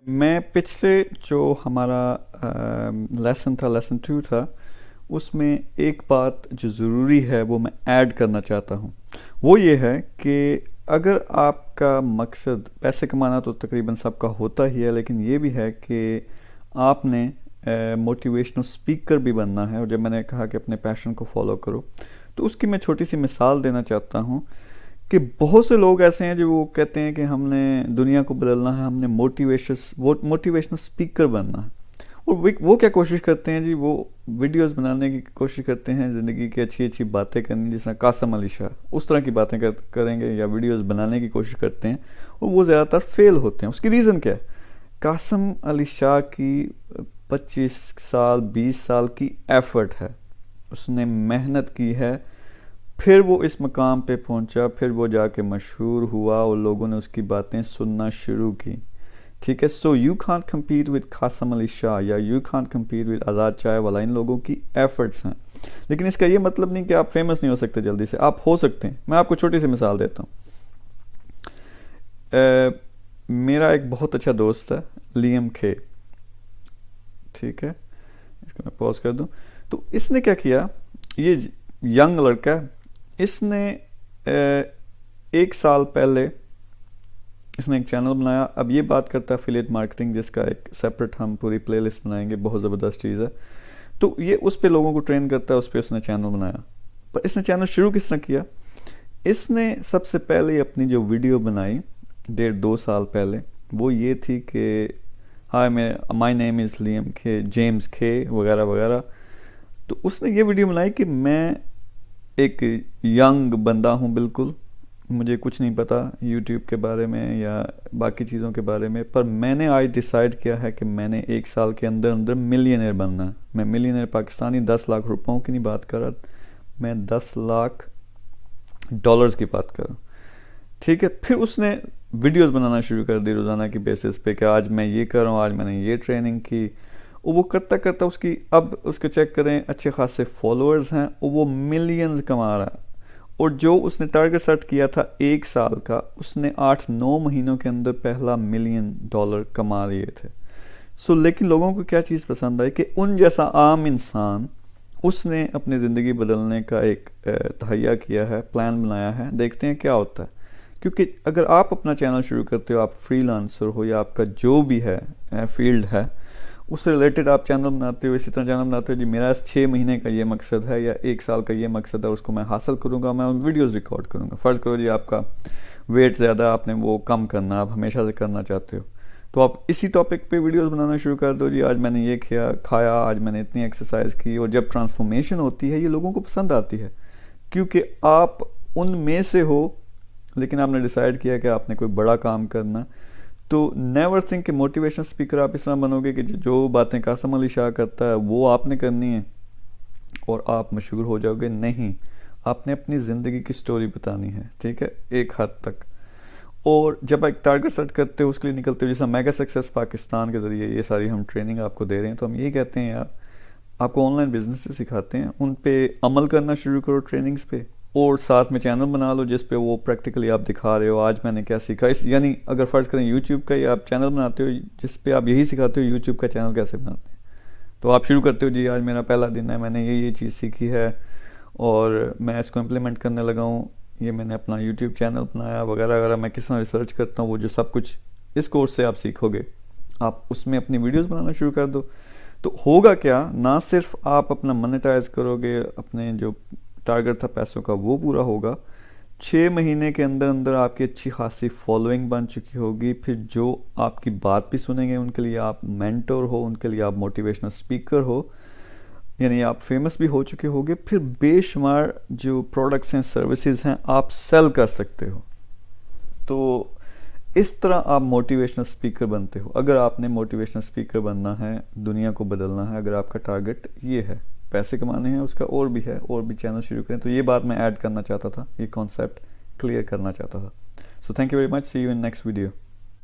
मैं पिछले जो हमारा लेसन था, लेसन 2 था, उसमें एक बात जो ज़रूरी है वो मैं ऐड करना चाहता हूँ। वो ये है कि अगर आपका मकसद पैसे कमाना तो तकरीबन सबका होता ही है, लेकिन ये भी है कि आपने मोटिवेशनल स्पीकर भी बनना है। और जब मैंने कहा कि अपने पैशन को फॉलो करो, तो उसकी मैं छोटी सी मिसाल देना चाहता हूँ कि बहुत से लोग ऐसे हैं जो वो कहते हैं कि हमने दुनिया को बदलना है, हमने मोटिवेशनल स्पीकर बनना है। और वो क्या कोशिश करते हैं जी, वो वीडियोस बनाने की कोशिश करते हैं, ज़िंदगी की अच्छी अच्छी बातें करनी, जिस तरह कासम अली शाह उस तरह की बातें करेंगे या वीडियोस बनाने की कोशिश करते हैं, और वो ज़्यादातर फेल होते हैं। उसकी रीज़न क्या है? कासम अली शाह की 25 साल 20 साल की एफर्ट है, उसने मेहनत की है, फिर वो इस मकाम पे पहुंचा, फिर वो जाके मशहूर हुआ और लोगों ने उसकी बातें सुनना शुरू की। ठीक है, so you can't compete with Kasam Ali Shah या you can't compete with Azad Chai Wala. इन लोगों की एफर्ट्स हैं, लेकिन इसका ये मतलब नहीं कि आप फेमस नहीं हो सकते जल्दी से। आप हो सकते हैं। मैं आपको छोटी सी मिसाल देता हूँ। मेरा एक बहुत अच्छा दोस्त है, लियम खे। ठीक है, इसको मैं पॉज कर दूँ। तो इसने क्या किया, ये यंग लड़का है, इसने 1 साल पहले इसने एक चैनल बनाया। अब ये बात करता है एफिलिएट मार्केटिंग, जिसका एक सेपरेट हम पूरी प्लेलिस्ट बनाएंगे, बहुत ज़बरदस्त चीज़ है। तो ये उस पे लोगों को ट्रेन करता है, उस पर उसने चैनल बनाया। पर इसने चैनल शुरू किस तरह किया? इसने सबसे पहले अपनी जो वीडियो बनाई 1.5-2 साल पहले, वो ये थी कि hi my name is Liam खे, जेम्स खे वगैरह वगैरह। तो उसने ये वीडियो बनाई कि मैं एक यंग बंदा हूँ, बिल्कुल मुझे कुछ नहीं पता यूट्यूब के बारे में या बाकी चीज़ों के बारे में, पर मैंने आज डिसाइड किया है कि मैंने 1 साल के अंदर अंदर मिलियनर बनना है। मैं मिलियनर पाकिस्तानी 10 लाख रुपयों की नहीं बात कर रहा, मैं 10 लाख डॉलर्स की बात कर रहा हूँ। ठीक है, फिर उसने वीडियोस बनाना शुरू कर दी रोज़ाना की बेसिस पे कि आज मैं ये कर रहा हूँ, आज मैंने ये ट्रेनिंग की। वो करता करता उसकी, अब उसके चेक करें, अच्छे खासे फॉलोअर्स हैं और वो मिलियंस कमा रहा है। और जो उसने टारगेट सेट किया था 1 साल का, उसने 8-9 महीनों के अंदर पहला $1 मिलियन कमा लिए थे। लेकिन लोगों को क्या चीज़ पसंद आई कि उन जैसा आम इंसान, उसने अपनी ज़िंदगी बदलने का एक तहैया किया है, प्लान बनाया है। देखते हैं क्या होता है। क्योंकि अगर आप अपना चैनल शुरू करते हो, आप फ्रीलांसर हो या आपका जो भी है फील्ड है, उससे रिलेटेड आप चैनल बनाते हो, इसी तरह चैनल बनाते हो जी मेरा 6 महीने का ये मकसद है या 1 साल का ये मकसद है, उसको मैं हासिल करूँगा, मैं वीडियोस रिकॉर्ड करूँगा। फ़र्ज़ करो जी आपका वेट ज़्यादा, आपने वो कम करना, आप हमेशा से करना चाहते हो, तो आप इसी टॉपिक पे वीडियोस बनाना शुरू कर दो जी। आज मैंने ये खाया, आज मैंने इतनी एक्सरसाइज की। और जब ट्रांसफॉर्मेशन होती है, ये लोगों को पसंद आती है, क्योंकि आप उनमें से हो, लेकिन आपने डिसाइड किया कि आपने कोई बड़ा काम करना। तो नेवर थिंक कि मोटिवेशनल स्पीकर आप इस तरह बनोगे कि जो बातें कासम अली शाह करता है वो आपने करनी है और आप मशहूर हो जाओगे। नहीं, आपने अपनी ज़िंदगी की स्टोरी बतानी है। ठीक है, एक हद तक। और जब एक टारगेट सेट करते हो, उसके लिए निकलते हो, जैसा मेगा सक्सेस पाकिस्तान के ज़रिए ये सारी हम ट्रेनिंग आपको दे रहे हैं, तो हम यही कहते हैं यार, आपको ऑनलाइन बिजनेस सिखाते हैं, उन पे अमल करना शुरू करो ट्रेनिंग्स पे, और साथ में चैनल बना लो जिस पे वो प्रैक्टिकली आप दिखा रहे हो आज मैंने क्या सीखा। इस यानी अगर फ़र्ज़ करें यूट्यूब का ही आप चैनल बनाते हो जिस पे आप यही सिखाते हो यूट्यूब का चैनल कैसे बनाते हैं, तो आप शुरू करते हो जी आज मेरा पहला दिन है, मैंने ये चीज़ सीखी है और मैं इसको इम्प्लीमेंट करने लगा हूँ, ये मैंने अपना यूट्यूब चैनल बनाया वगैरह वगैरह, मैं किस तरह रिसर्च करता हूँ, वो जो सब कुछ इस कोर्स से आप सीखोगे, आप उसमें अपनी वीडियोज़ बनाना शुरू कर दो। तो होगा क्या, ना सिर्फ आप अपना मोनेटाइज करोगे, अपने जो टारगेट था पैसों का वो पूरा होगा, 6 महीने के अंदर अंदर आपकी अच्छी खासी फॉलोइंग बन चुकी होगी। फिर जो आपकी बात भी सुनेंगे उनके लिए आप मेंटर हो, उनके लिए आप मोटिवेशनल स्पीकर हो, यानी आप फेमस भी हो चुके होगे। फिर बेशुमार जो प्रोडक्ट्स हैं, सर्विसेज हैं, आप सेल कर सकते हो। तो इस तरह आप मोटिवेशनल स्पीकर बनते हो। अगर आपने मोटिवेशनल स्पीकर बनना है, दुनिया को बदलना है, अगर आपका टारगेट ये है, पैसे कमाने हैं, उसका और भी है, और भी चैनल शुरू करें, तो ये बात मैं ऐड करना चाहता था, ये कॉन्सेप्ट क्लियर करना चाहता था। So thank you very much, see you in next video.